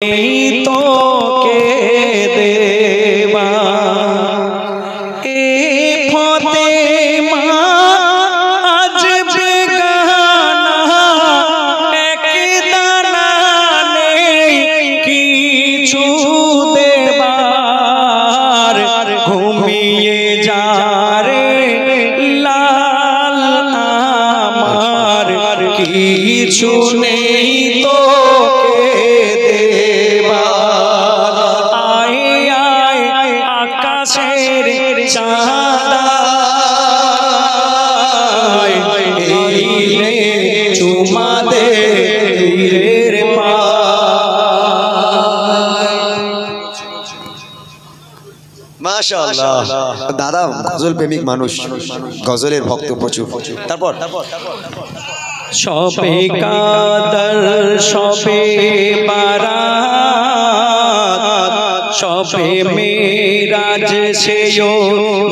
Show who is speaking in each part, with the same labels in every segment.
Speaker 1: तो के देवा ए फातिमा आज बेगाना एक दाना ने किछु देवार घूमिए जा रे लाल आमार किछु नहीं तो
Speaker 2: माशाअल्लाह दादा गजल प्रेमिक मानुष गजलेर भक्त प्रचुर तारपर
Speaker 1: शबे कादर शबे बारात शबे मेराज सेयो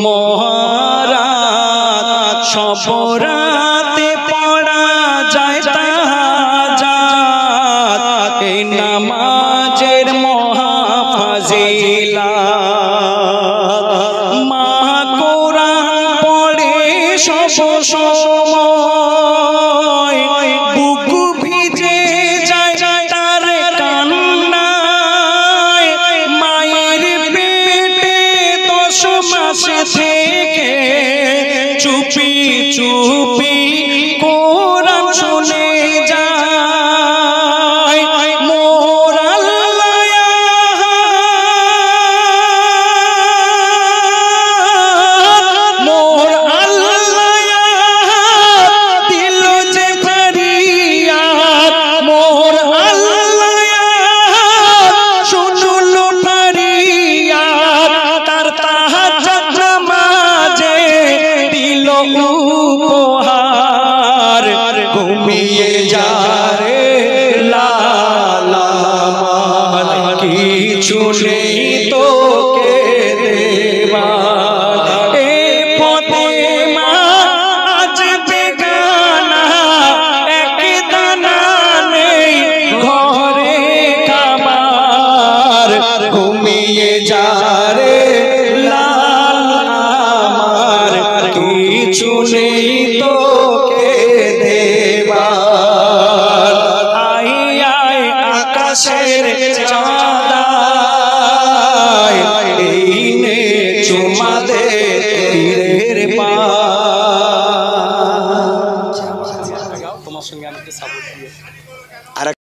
Speaker 1: महारात शब राते पड़ा जाए ताहाज्जुद ए नामाजेर महाफाजिला সময় বুক ভিজে যায় তার কান্নায় মায়ের পেটে 10 মাস থেকে চুপি চুপি কোরআন শুনে যায় মোর घूमिए जा रे लाला मान किछु नहीं तो के देवा ए फातिमा आज बेगाना एक दाना नहीं घरे खाबार घूमिए जा रे लाला मान किछु नहीं तो आकाशेर